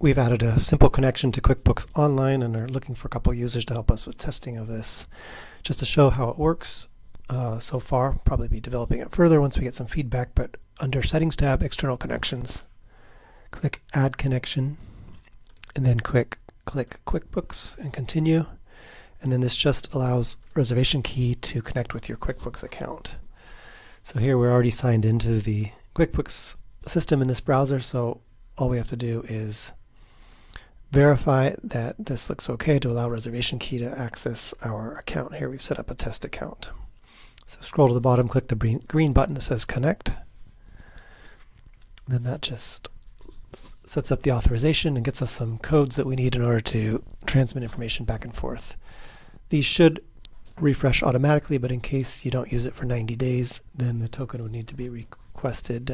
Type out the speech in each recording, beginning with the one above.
we've added a simple connection to QuickBooks Online and are looking for a couple users to help us with testing of this. Just to show how it works so far, probably be developing it further once we get some feedback, but under Settings tab, External Connections, click Add Connection, and then click QuickBooks and continue. And then this just allows Reservation Key to connect with your QuickBooks account. So here we're already signed into the QuickBooks system in this browser, so all we have to do is verify that this looks okay to allow Reservation Key to access our account. Here we've set up a test account. So scroll to the bottom, click the green button that says Connect. Then that just sets up the authorization and gets us some codes that we need in order to transmit information back and forth. These should refresh automatically, but in case you don't use it for 90 days, then the token would need to be requested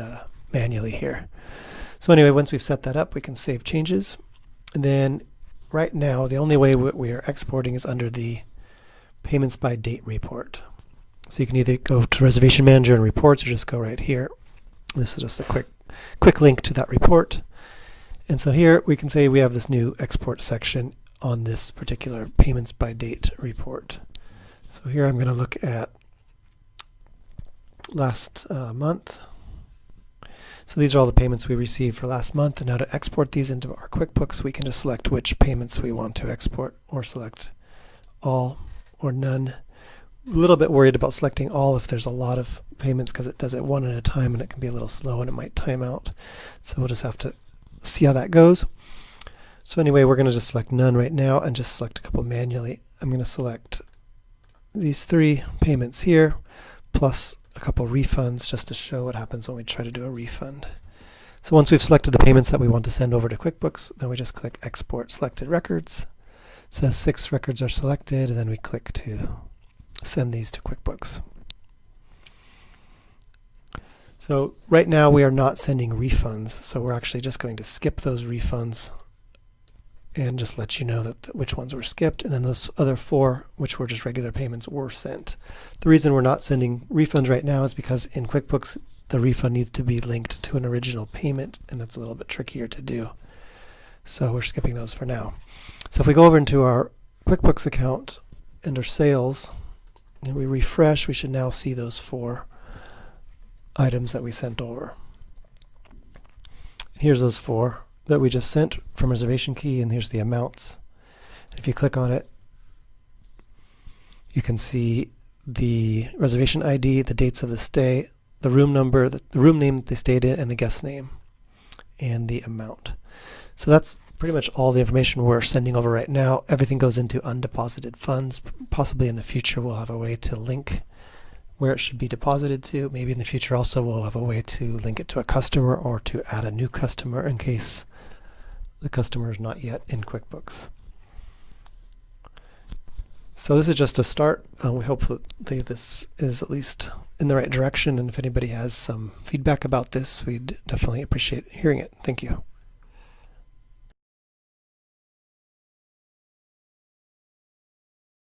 manually here. So anyway, once we've set that up, we can save changes. And then right now, the only way we are exporting is under the Payments by Date report. So you can either go to Reservation Manager and Reports or just go right here. This is just a quick link to that report. And so here we can say we have this new export section on this particular Payments by Date report. So here I'm going to look at last month. So these are all the payments we received for last month, and now to export these into our QuickBooks, we can just select which payments we want to export, or select all or none. A little bit worried about selecting all if there's a lot of payments, because it does it one at a time and it can be a little slow and it might time out. So we'll just have to see how that goes. So anyway, we're going to just select none right now and just select a couple manually. I'm going to select these 3 payments here, plus a couple refunds, just to show what happens when we try to do a refund. So once we've selected the payments that we want to send over to QuickBooks, then we just click Export Selected Records. It says 6 records are selected, and then we click to send these to QuickBooks. So right now we are not sending refunds, so we're actually just going to skip those refunds and just let you know that which ones were skipped, and then those other 4, which were just regular payments, were sent. The reason we're not sending refunds right now is because in QuickBooks the refund needs to be linked to an original payment, and that's a little bit trickier to do. So we're skipping those for now. So if we go over into our QuickBooks account under Sales and we refresh, we should now see those 4 items that we sent over. Here's those 4 that we just sent from Reservation Key, and here's the amounts. If you click on it, you can see the reservation ID, the dates of the stay, the room number, the room name that they stayed in, and the guest name, and the amount. So that's pretty much all the information we're sending over right now. Everything goes into undeposited funds. Possibly in the future we'll have a way to link where it should be deposited to. Maybe in the future also we'll have a way to link it to a customer or to add a new customer in case the customer is not yet in QuickBooks. So this is just a start. We hope that this is at least in the right direction, and if anybody has some feedback about this, we'd definitely appreciate hearing it. Thank you.